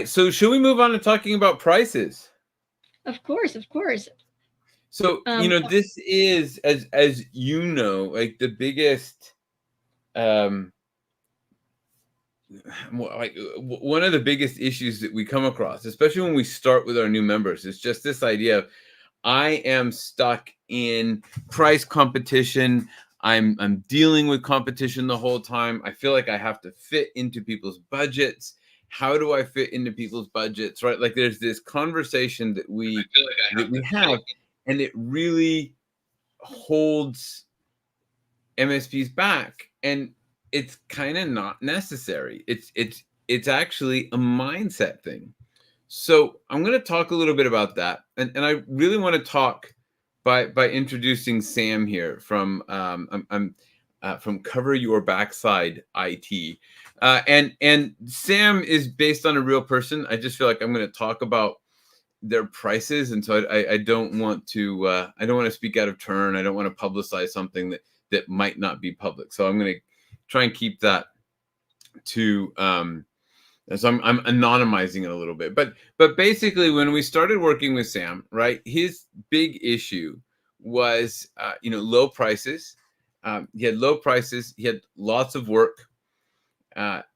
So should we move on to talking about prices? Of course, of course. So, Um, this is, as you know, like the biggest, um, one of the biggest issues that we come across, especially when we start with our new members, is just this idea of I am stuck in price competition. I'm dealing with competition the whole time. I feel like I have to fit into people's budgets. How do I fit into people's budgets? Right? Like there's this conversation that I we feel like I that have to we fit. have, and it really holds MSPs back, and it's kind of not necessary. It's actually a mindset thing. So I'm going to talk a little bit about that, and I really want to talk by introducing Sam here from I'm from Cover Your Backside IT, and Sam is based on a real person. I just feel like I'm going to talk about their prices, and so I don't want to speak out of turn. I don't want to publicize something that might not be public. So I'm going to try and keep that to so I'm anonymizing it a little bit, but basically, when we started working with Sam, right, his big issue was low prices. He had low prices. He had lots of work,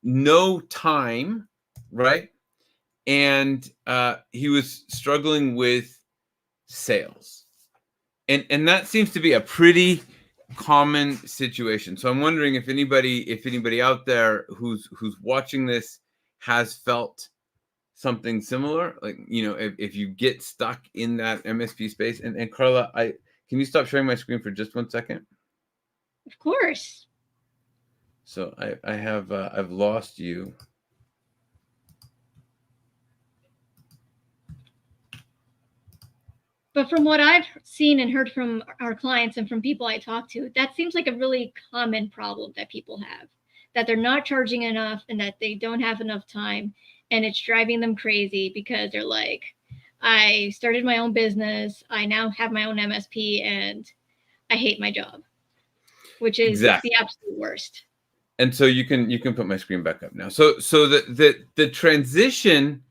no time, right, and he was struggling with sales, and that seems to be a pretty common situation. So I'm wondering if anybody out there who's watching this has felt something similar, like if you get stuck in that MSP space. And Carla, I can you stop sharing my screen for just 1 second? of course. So I have I've lost you. But from what I've seen and heard from our clients and from people I talk to, that seems like a really common problem that people have, that they're not charging enough and that they don't have enough time. And it's driving them crazy because they're like, I started my own business. I now have my own MSP and I hate my job, which is Exactly. the absolute worst. And so you can put my screen back up now. So the transition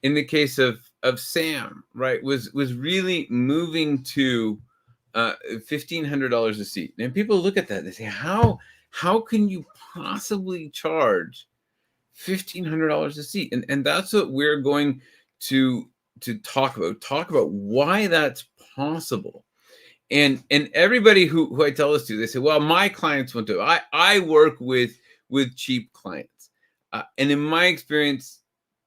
in the case of Sam, right, was really moving to $1,500 a seat. And people look at that and they say, how can you possibly charge $1,500 a seat? And that's what we're going to talk about. Talk about why that's possible. And everybody who I tell this to, they say, well, my clients won't do it. I work with cheap clients. And in my experience,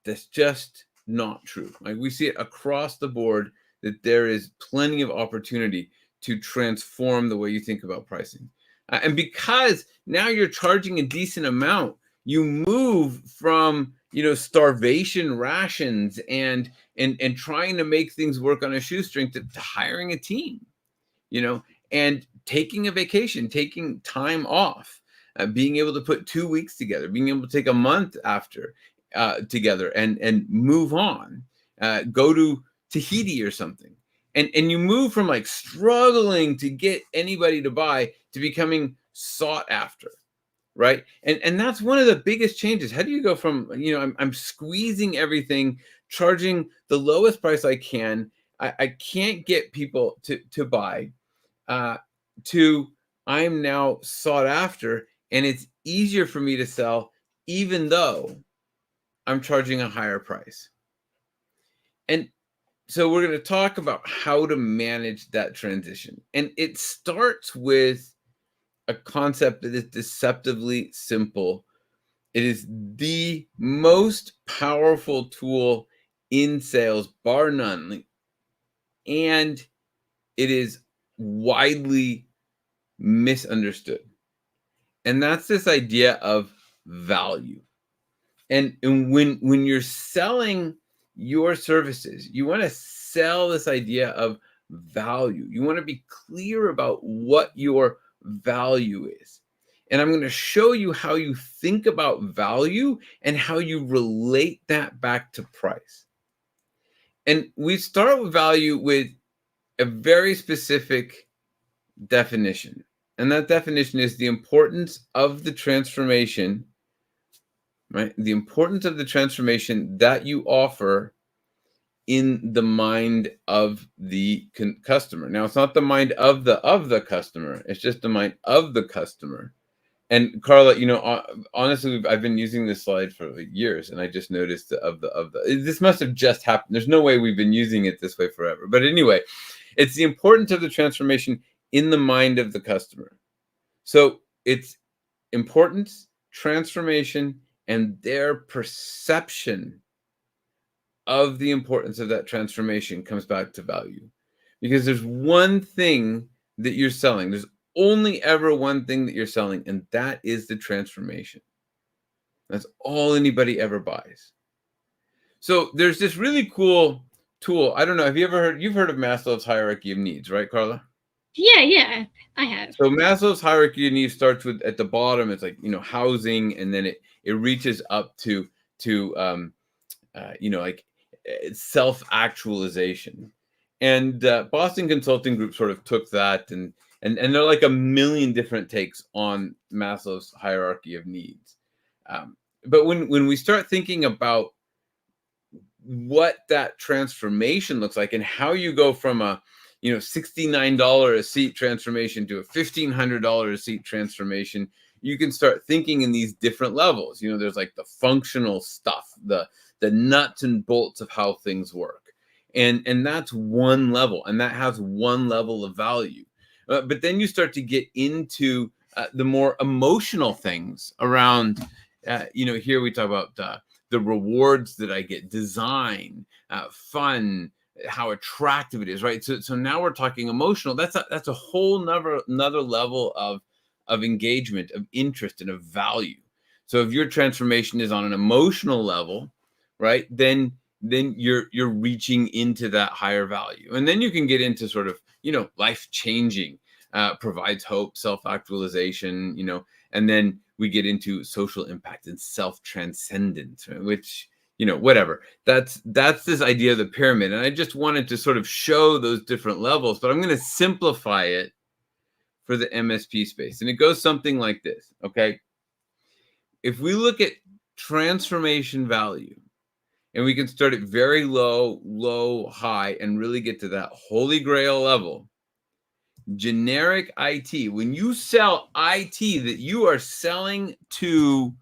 that's just not true. Like we see it across the board that there is plenty of opportunity to transform the way you think about pricing. And because now you're charging a decent amount, you move from starvation rations and trying to make things work on a shoestring to hiring a team, and taking a vacation, taking time off, being able to put 2 weeks together, being able to take a month after together and move on, go to Tahiti or something. And you move from like struggling to get anybody to buy to becoming sought after, right? And that's one of the biggest changes. How do you go from I'm squeezing everything, charging the lowest price I can, I can't get people to buy, uh, to I'm now sought after, and it's easier for me to sell, even though I'm charging a higher price. And so we're going to talk about how to manage that transition. And it starts with a concept that is deceptively simple. It is the most powerful tool in sales, bar none. And it is widely misunderstood. And that's this idea of value. And when you're selling your services, you want to sell this idea of value. You want to be clear about what your value is. And I'm going to show you how you think about value and how you relate that back to price. And we start with value with a very specific definition. And that definition is the importance of the transformation right? The importance of the transformation that you offer in the mind of the customer. Now, it's not the mind of the customer. It's just the mind of the customer. And Carla, honestly, I've been using this slide for years, and I just noticed this must have just happened. There's no way we've been using it this way forever. But anyway, it's the importance of the transformation in the mind of the customer. So it's importance, transformation, and their perception of the importance of that transformation comes back to value. Because there's one thing that you're selling. There's only ever one thing that you're selling, and that is the transformation. That's all anybody ever buys. So there's this really cool tool. I don't know. Have you ever heard? You've heard of Maslow's hierarchy of needs, right, Carla? Yeah, I have. So Maslow's hierarchy of needs starts with at the bottom. It's like housing, and then it reaches up to like self-actualization. And Boston Consulting Group sort of took that, and there are like a million different takes on Maslow's hierarchy of needs. But when we start thinking about what that transformation looks like and how you go from a $69 a seat transformation to a $1,500 a seat transformation, you can start thinking in these different levels. There's like the functional stuff, the nuts and bolts of how things work. And that's one level, and that has one level of value. But then you start to get into the more emotional things around, here we talk about the rewards that I get, design, fun, how attractive it is, right? So now we're talking emotional. That's a whole another level of engagement, of interest, and of value. So if your transformation is on an emotional level, right, then you're reaching into that higher value. And then you can get into sort of, life-changing, provides hope, self-actualization, and then we get into social impact and self-transcendence, right? Which, whatever. That's this idea of the pyramid. And I just wanted to sort of show those different levels, but I'm going to simplify it for the MSP space. And it goes something like this, okay? If we look at transformation value, and we can start at very low, high, and really get to that holy grail level. Generic IT, when you sell IT, that you are selling to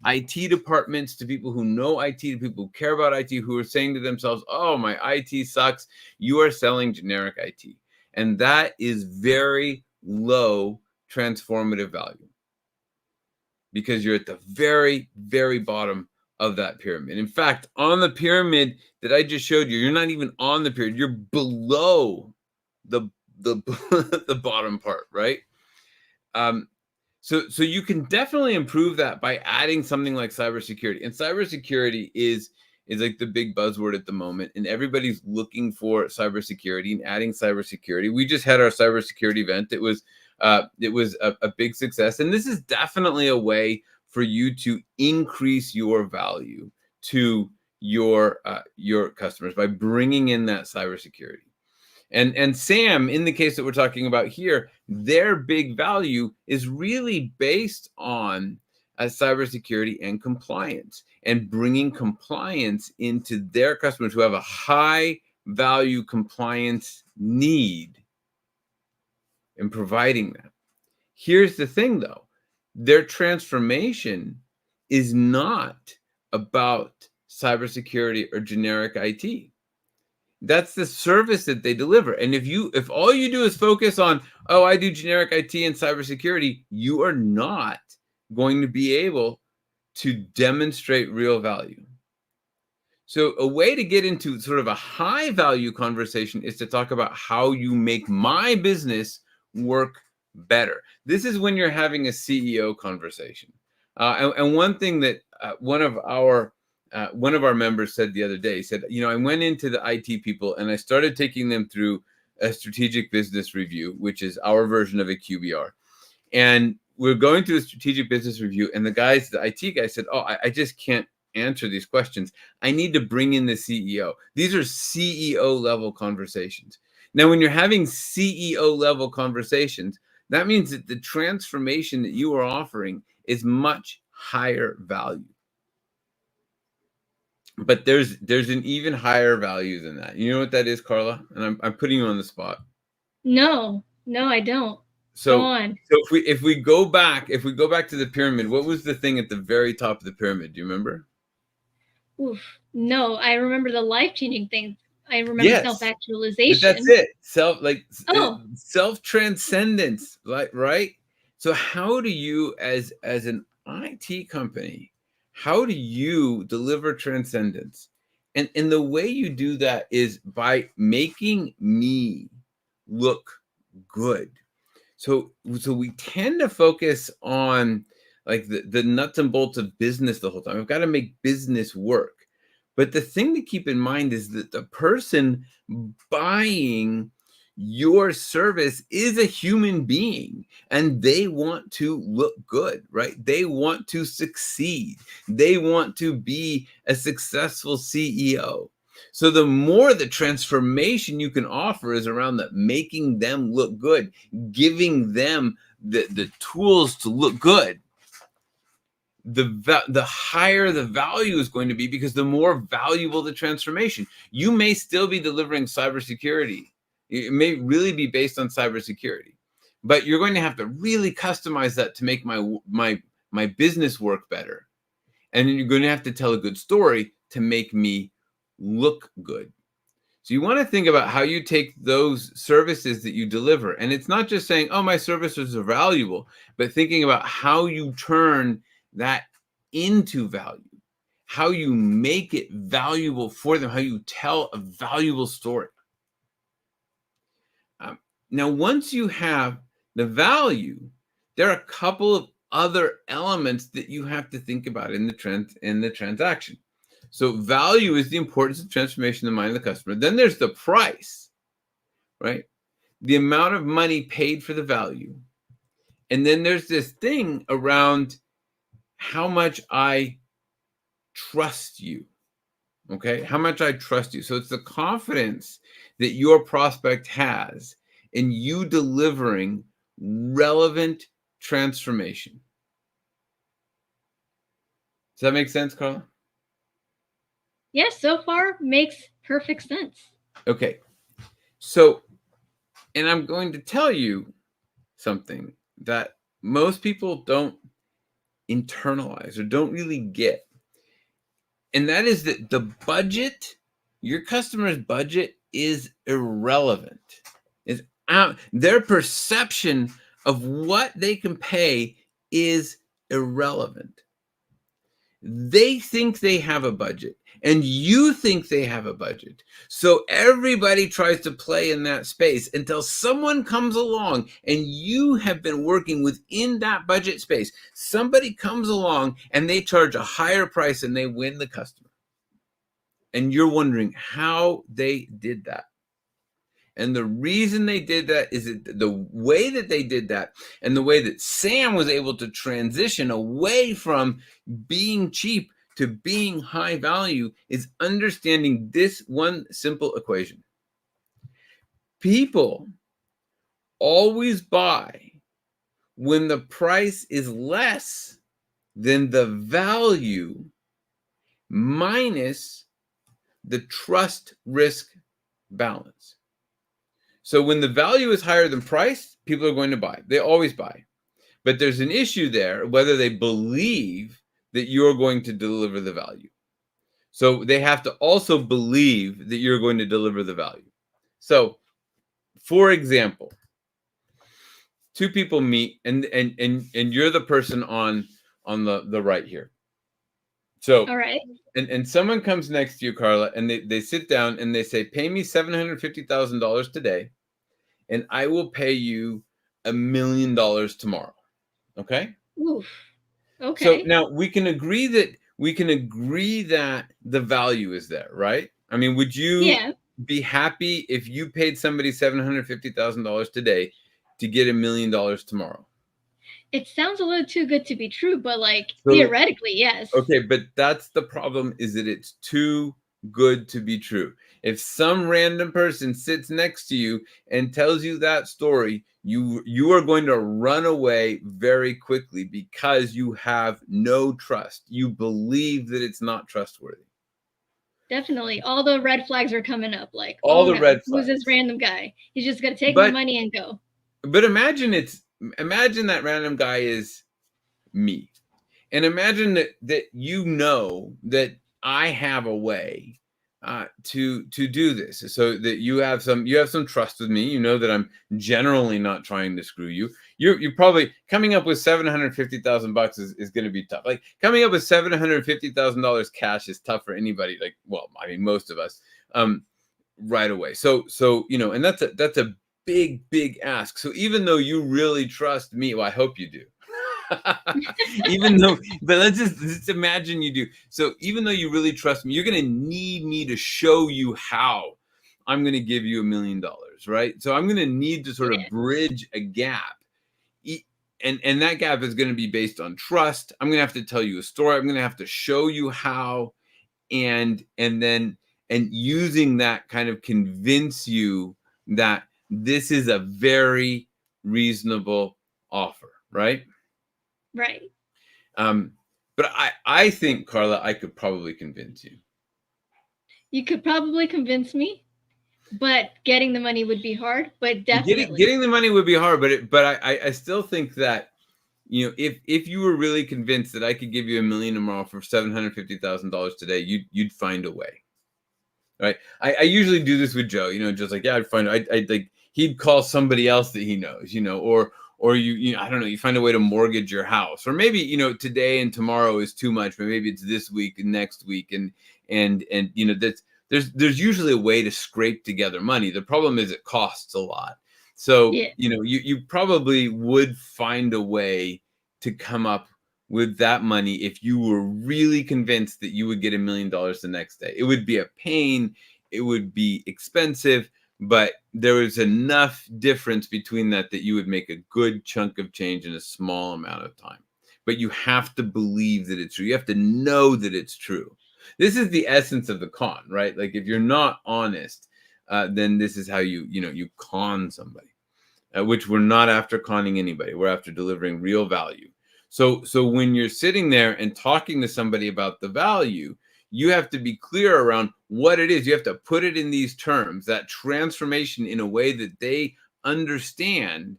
IT departments, to people who know IT, to people who care about IT, who are saying to themselves, oh, my IT sucks. You are selling generic IT. And that is very low transformative value, because you're at the very, very bottom of that pyramid. In fact, on the pyramid that I just showed you, you're not even on the pyramid. You're below the the bottom part, right? So you can definitely improve that by adding something like cybersecurity. And cybersecurity is like the big buzzword at the moment, and everybody's looking for cybersecurity and adding cybersecurity. We just had our cybersecurity event. It was a big success, and this is definitely a way for you to increase your value to your customers by bringing in that cybersecurity. And SAM, in the case that we're talking about here, their big value is really based on cybersecurity and compliance, and bringing compliance into their customers who have a high value compliance need, and providing that. Here's the thing, though. Their transformation is not about cybersecurity or generic IT. That's the service that they deliver. And if all you do is focus on, oh, I do generic IT and cybersecurity, you are not going to be able to demonstrate real value. So a way to get into sort of a high value conversation is to talk about how you make my business work better. This is when you're having a CEO conversation. And one thing that one of our members said the other day, he said, I went into the IT people and I started taking them through a strategic business review, which is our version of a QBR. And we're going through a strategic business review, and the IT guy said, oh, I just can't answer these questions. I need to bring in the CEO. These are CEO level conversations. Now, when you're having CEO level conversations, that means that the transformation that you are offering is much higher value. But there's an even higher value than that. You know what that is, Carla? And I'm putting you on the spot. No, no, I don't. Go So on. if we go back to the pyramid, what was the thing at the very top of the pyramid? Do you remember? Oof. No, I remember the life-changing things. I remember Yes. But that's self-actualization. it. Oh, Self transcendence, like, right? So how do you, as an IT company, how do you deliver transcendence? And the way you do that is by making me look good. So we tend to focus on like the nuts and bolts of business the whole time. I've got to make business work. But the thing to keep in mind is that the person buying your service is a human being and they want to look good, right? They want to succeed. They want to be a successful CEO. So the more the transformation you can offer is around the making them look good, giving them the tools to look good, the higher the value is going to be, because the more valuable the transformation. You may still be delivering cybersecurity. It may really be based on cybersecurity, but you're going to have to really customize that to make my business work better. And then you're going to have to tell a good story to make me look good. So you want to think about how you take those services that you deliver. And it's not just saying, oh, my services are valuable, but thinking about how you turn that into value, how you make it valuable for them, how you tell a valuable story. Now, once you have the value, there are a couple of other elements that you have to think about in the transaction. So value is the importance of transformation in the mind of the customer. Then there's the price, right? The amount of money paid for the value. And then there's this thing around how much I trust you. Okay? How much I trust you. So it's the confidence that your prospect has in you delivering relevant transformation. Does that make sense, Carla? yes, so far makes perfect sense. Okay. So, and I'm going to tell you something that most people don't internalize or don't really get. And that is that the budget, your customer's budget, is irrelevant. Is out, their perception of what they can pay is irrelevant. They think they have a budget and you think they have a budget. So everybody tries to play in that space until someone comes along and you have been working within that budget space. Somebody comes along and they charge a higher price and they win the customer. And you're wondering how they did that. And the reason they did that is that the way that they did that and the way that Sam was able to transition away from being cheap to being high value is understanding this one simple equation. People always buy when the price is less than the value minus the trust risk balance. So when the value is higher than price, people are going to buy. They always buy. But there's an issue there, whether they believe that you're going to deliver the value. So they have to also believe that you're going to deliver the value. So, for example, two people meet and you're the person on the right here. So, all right. And someone comes next to you, Carla, and they sit down and they say, pay me $750,000 today, and I will pay you $1 million tomorrow. Okay? Oof. So Okay. now we can agree that the value is there, right? I mean, would you Yeah. be happy if you paid somebody $750,000 today to get $1 million tomorrow? It sounds a little too good to be true, but like So theoretically, yes. okay, but that's the problem, is that it's too good to be true. If some random person sits next to you and tells you that story, you are going to run away very quickly because you have no trust. You believe that it's not trustworthy. Definitely. All the red flags are coming up. Like, All oh the no, red who's this flags. random guy? He's just gonna take my But money and go. imagine that random guy is me. And imagine that you know that I have a way to do this, so that you have some trust with me. You know that I'm generally not trying to screw you. You're probably coming up with $750,000 is going to be tough. Like coming up with $750,000 cash is tough for anybody. Like, well, I mean, most of us, right away. So and that's a big ask. So even though you really trust me, well, I hope you do. Even though, but let's imagine you do. So even though you really trust me, you're going to need me to show you how I'm going to give you $1 million, right? So I'm going to need to sort Yeah. of bridge a gap. And that gap is going to be based on trust. I'm going to have to tell you a story. I'm going to have to show you how, and using that kind of convince you that this is a very reasonable offer, right? Right. But I think, Carla, I could probably convince you. You could probably convince me, but getting the money would be hard. But definitely. Getting the money would be hard, but I still think that, if you were really convinced that I could give you $1 million tomorrow for $750,000 today, you'd find a way, right? I usually do this with Joe, just like, yeah, I'd like he'd call somebody else that he knows, or you I don't know, you find a way to mortgage your house, or maybe today and tomorrow is too much, but maybe it's this week and next week, and that's there's usually a way to scrape together money. The problem is it costs a lot. So Yeah. you probably would find a way to come up with that money if you were really convinced that you would get $1 million the next day. It would be a pain, it would be expensive, but there was enough difference between that you would make a good chunk of change in a small amount of time. But you have to believe that it's true. You have to know that it's true. This is the essence of the con, right? Like if you're not honest, then this is how you con somebody, which we're not after conning anybody. We're after delivering real value. So when you're sitting there and talking to somebody about the value, you have to be clear around what it is. You have to put it in these terms, that transformation in a way that they understand,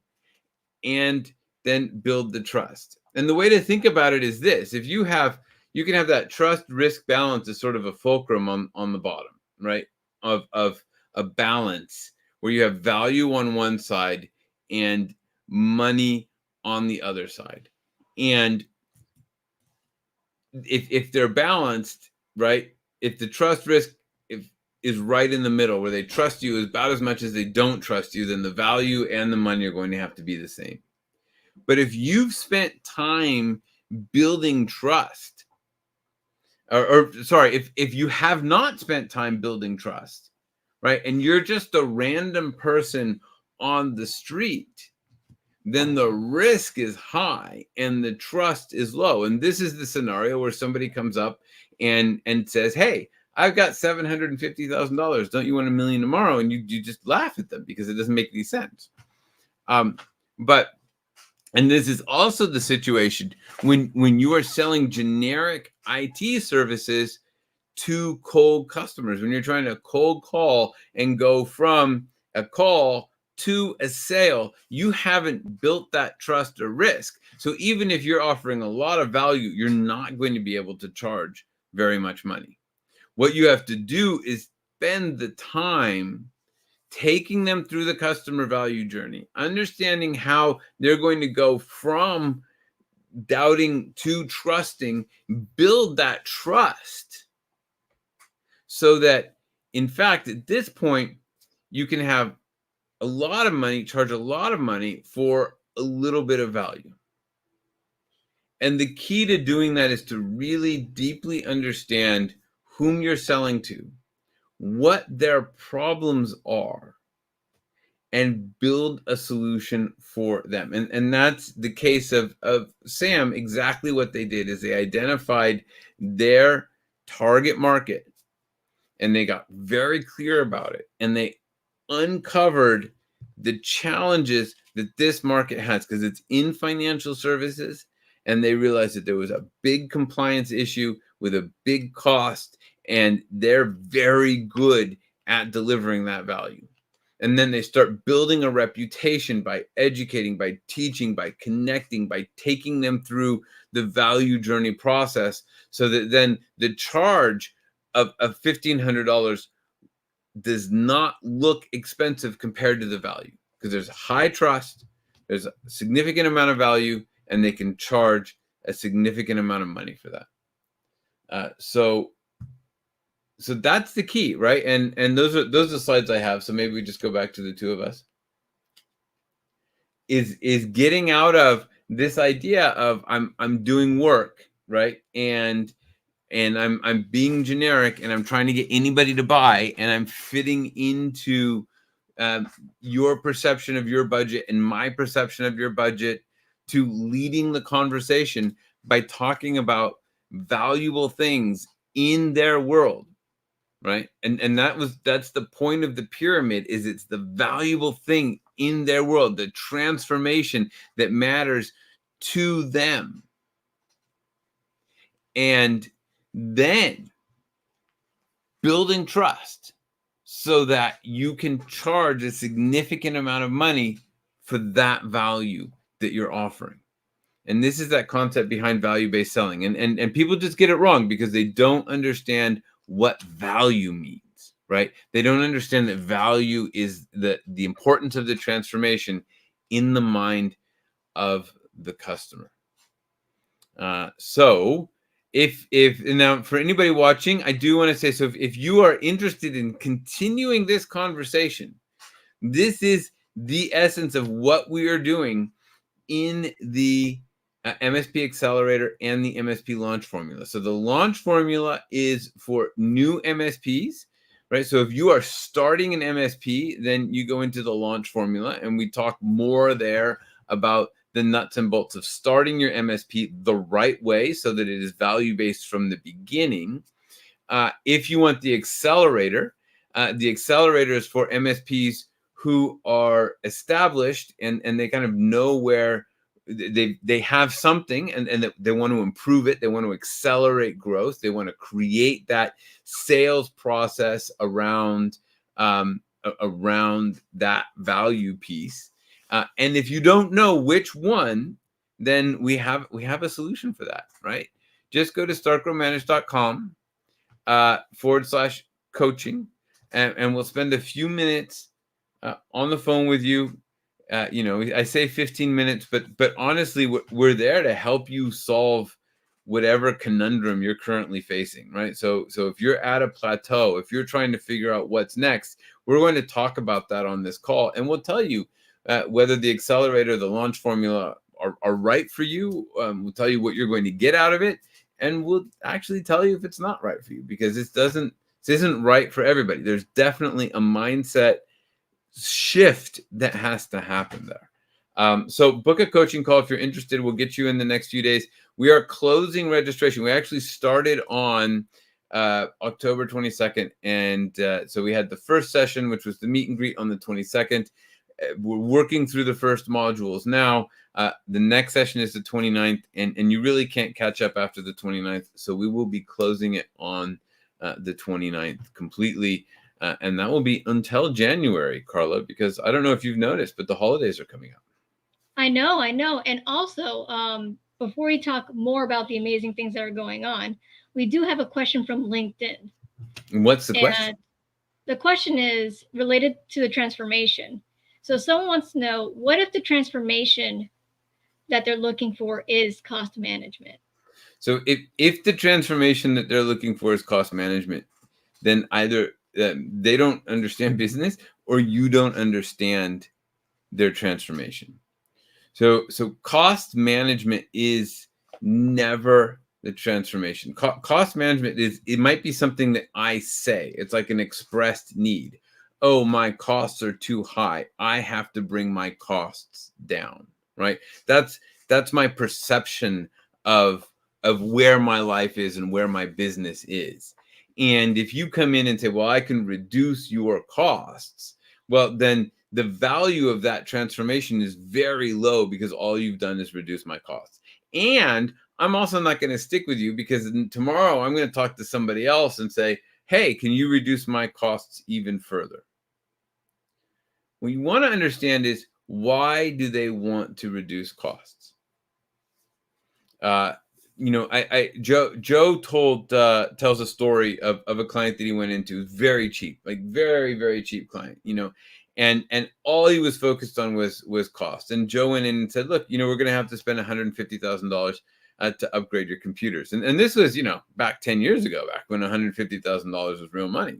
and then build the trust. And the way to think about it is this: if you can have that trust risk balance as sort of a fulcrum on the bottom, right? Of a balance where you have value on one side and money on the other side. And if they're balanced, right? If the trust risk is right in the middle, where they trust you about as much as they don't trust you, then the value and the money are going to have to be the same. But if you've spent time building trust, or sorry, if you have not spent time building trust, right, and you're just a random person on the street, then the risk is high and the trust is low. And this is the scenario where somebody comes up and says, hey, I've got $750,000. Don't you want $1 million tomorrow? And you just laugh at them because it doesn't make any sense. And this is also the situation when you are selling generic IT services to cold customers, when you're trying to cold call and go from a call to a sale, you haven't built that trust or risk. So even if you're offering a lot of value, you're not going to be able to charge very much money. What you have to do is spend the time taking them through the customer value journey, understanding how they're going to go from doubting to trusting, build that trust so that, in fact, at this point, you can have a lot of money, charge a lot of money for a little bit of value. And the key to doing that is to really deeply understand whom you're selling to, what their problems are, and build a solution for them. And that's the case of Sam. Exactly what they did is they identified their target market, and they got very clear about it, and they uncovered the challenges that this market has because it's in financial services, and they realized that there was a big compliance issue with a big cost, and they're very good at delivering that value. And then they start building a reputation by educating, by teaching, by connecting, by taking them through the value journey process, so that then the charge of $1,500 does not look expensive compared to the value, because there's high trust, there's a significant amount of value, and they can charge a significant amount of money for that. So that's the key, right? And those are the slides I have. So maybe we just go back to the two of us. Is getting out of this idea of I'm doing work, right? And I'm being generic, and I'm trying to get anybody to buy, and I'm fitting into your perception of your budget and my perception of your budget, to leading the conversation by talking about valuable things in their world, right? And that's the point of the pyramid, is it's the valuable thing in their world, the transformation that matters to them. And then building trust so that you can charge a significant amount of money for that value that you're offering. And this is that concept behind value-based selling. And people just get it wrong because they don't understand what value means, right? They don't understand that value is the importance of the transformation in the mind of the customer. So if now, for anybody watching, I do want to say, so if you are interested in continuing this conversation, this is the essence of what we are doing in the MSP Accelerator and the MSP Launch Formula. So the Launch Formula is for new MSPs, right? So if you are starting an MSP, then you go into the Launch Formula, and we talk more there about the nuts and bolts of starting your MSP the right way so that it is value-based from the beginning. If you want the accelerator is for MSPs who are established and they kind of know where they have something and they want to improve it. They want to accelerate growth. They want to create that sales process around that value piece. And if you don't know which one, then we have a solution for that, right? Just go to startgrowmanage.com /coaching, and we'll spend a few minutes on the phone with you. I say 15 minutes, but honestly, we're there to help you solve whatever conundrum you're currently facing, right? So if you're at a plateau, if you're trying to figure out what's next, we're going to talk about that on this call, and we'll tell you whether the accelerator, the Launch Formula are right for you. We'll tell you what you're going to get out of it, and we'll actually tell you if it's not right for you, because this isn't right for everybody. There's definitely a mindset shift that has to happen there. So book a coaching call if you're interested. We'll get you in the next few days. We are closing registration. We actually started on October 22nd. And so we had the first session, which was the meet and greet on the 22nd. We're working through the first modules now. The next session is the 29th, and you really can't catch up after the 29th. So we will be closing it on the 29th completely. And that will be until January, Carla, because I don't know if you've noticed, but the holidays are coming up. I know. And also, before we talk more about the amazing things that are going on, we do have a question from LinkedIn. And what's the question? The question is related to the transformation. So someone wants to know, what if the transformation that they're looking for is cost management? So if the transformation that they're looking for is cost management, then either they don't understand business, or you don't understand their transformation. So cost management is never the transformation. Cost management it might be something that I say. It's like an expressed need. Oh, my costs are too high. I have to bring my costs down, right? That's my perception of where my life is and where my business is. And if you come in and say, well, I can reduce your costs, well, then the value of that transformation is very low, because all you've done is reduce my costs. And I'm also not going to stick with you because tomorrow I'm going to talk to somebody else and say, hey, can you reduce my costs even further? What you want to understand is, why do they want to reduce costs? Joe tells a story of a client that he went into, very cheap, like very, very cheap client, and all he was focused on was cost. And Joe went in and said, look, we're going to have to spend $150,000 to upgrade your computers. And this was, back 10 years ago, back when $150,000 was real money,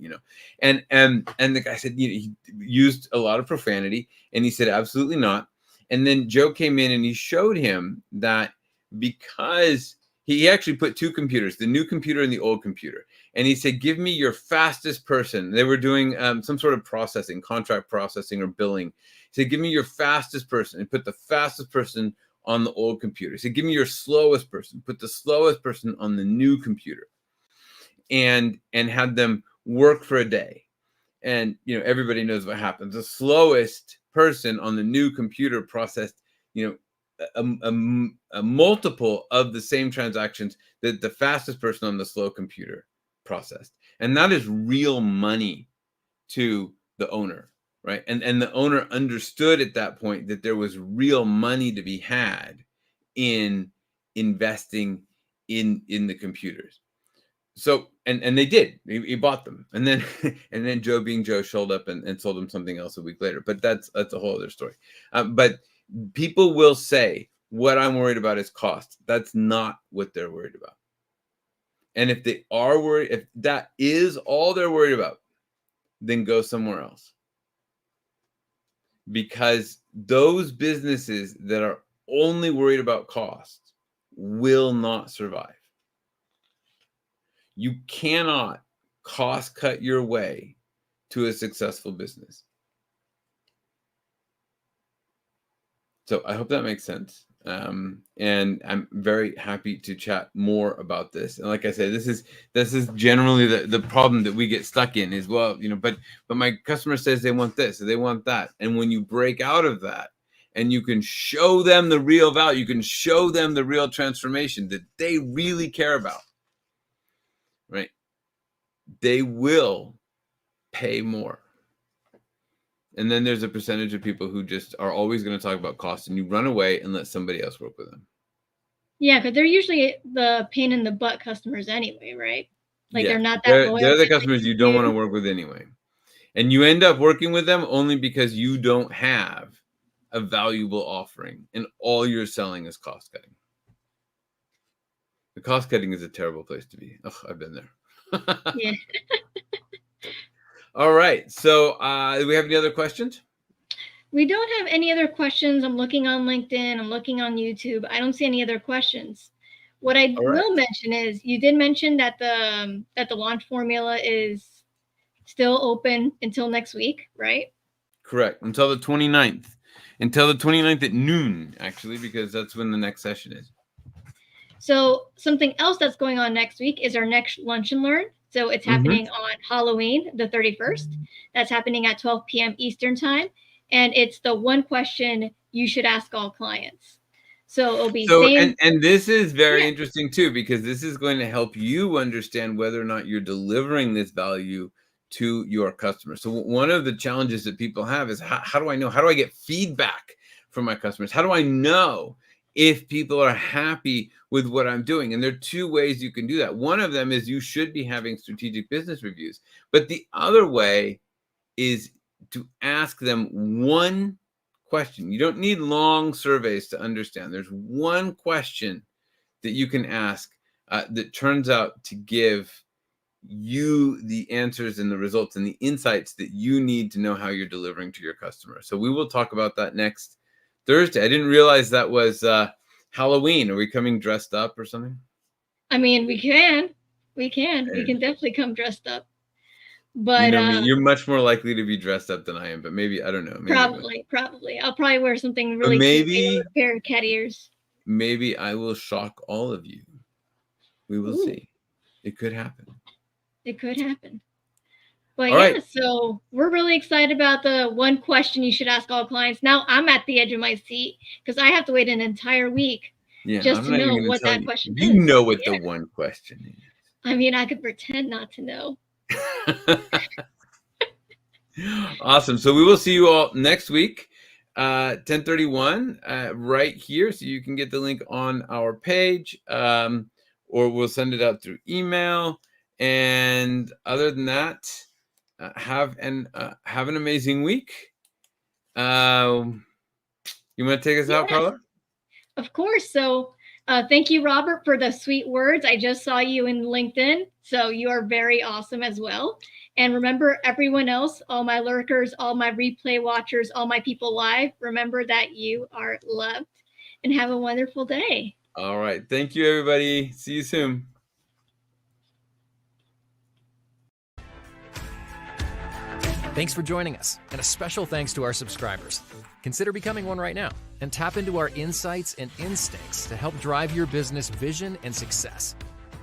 and the guy said, he used a lot of profanity, and he said, absolutely not. And then Joe came in and he showed him that, because he actually put two computers, the new computer and the old computer. And he said, give me your fastest person. They were doing some sort of processing, contract processing or billing. He said, give me your fastest person, and put the fastest person on the old computer. He said, give me your slowest person, put the slowest person on the new computer, and had them work for a day. And, everybody knows what happens. The slowest person on the new computer processed, a multiple of the same transactions that the fastest person on the slow computer processed. And that is real money to the owner, right? And the owner understood at that point that there was real money to be had in investing in the computers. So, and they did, he bought them. And then Joe, being Joe, showed up and sold him something else a week later. But that's a whole other story. But people will say, what I'm worried about is cost. That's not what they're worried about. And if they are worried, if that is all they're worried about, then go somewhere else. Because those businesses that are only worried about cost will not survive. You cannot cost cut your way to a successful business. So I hope that makes sense. And I'm very happy to chat more about this. And like I said, this is generally the problem that we get stuck in is, well, but my customer says they want this or they want that. And when you break out of that and you can show them the real value, you can show them the real transformation that they really care about, right? They will pay more. And then there's a percentage of people who just are always going to talk about cost, and you run away and let somebody else work with them. Yeah, because they're usually the pain in the butt customers anyway, right? Like, they're not that loyal. They're the customers you don't want to work with anyway. And you end up working with them only because you don't have a valuable offering and all you're selling is cost cutting. The cost cutting is a terrible place to be. Oh, I've been there. Yeah. All right. So do we have any other questions? We don't have any other questions. I'm looking on LinkedIn. I'm looking on YouTube. I don't see any other questions. What I will mention is, you did mention that the launch formula is still open until next week, right? Correct. Until the 29th. Until the 29th at noon, actually, because that's when the next session is. So something else that's going on next week is our next Lunch and Learn. So it's happening on Halloween, the 31st. That's happening at 12 p.m. Eastern time. And it's the one question you should ask all clients. So it'll be and this is very interesting too, because this is going to help you understand whether or not you're delivering this value to your customers. So one of the challenges that people have is, how do I know? How do I get feedback from my customers? How do I know if people are happy with what I'm doing? And there are two ways you can do that. One of them is you should be having strategic business reviews. But the other way is to ask them one question. You don't need long surveys to understand. There's one question that you can ask that turns out to give you the answers and the results and the insights that you need to know how you're delivering to your customer. So we will talk about that next Thursday. I didn't realize that was Halloween. Are we coming dressed up or something? I mean, we can definitely come dressed up. But you're much more likely to be dressed up than I am, but maybe, I don't know. Maybe probably. I'll probably wear something really cute, a pair of cat ears. Maybe I will shock all of you. We will see. It could happen. It could happen. But so we're really excited about the one question you should ask all clients. Now I'm at the edge of my seat because I have to wait an entire week Yeah, just I'm to not even know going to what tell that you. question You is. know what Yeah. the one question I mean, I could pretend not to know. is. Awesome. So we will see you all next week, 10:31, right here. So you can get the link on our page, or we'll send it out through email. And other than that, have an amazing week. You want to take us out, Yes, Carla? of course. So thank you, Robert, for the sweet words. I just saw you in LinkedIn, so you are very awesome as well. And remember, everyone else, all my lurkers, all my replay watchers, all my people live, remember that you are loved, and have a wonderful day. All right. Thank you, everybody. See you soon. Thanks for joining us, and a special thanks to our subscribers. Consider becoming one right now and tap into our insights and instincts to help drive your business vision and success.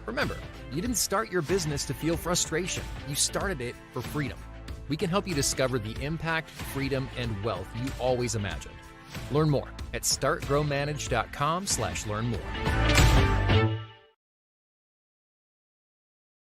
Remember, you didn't start your business to feel frustration. You started it for freedom. We can help you discover the impact, freedom, and wealth you always imagined. Learn more at startgrowmanage.com/learn more.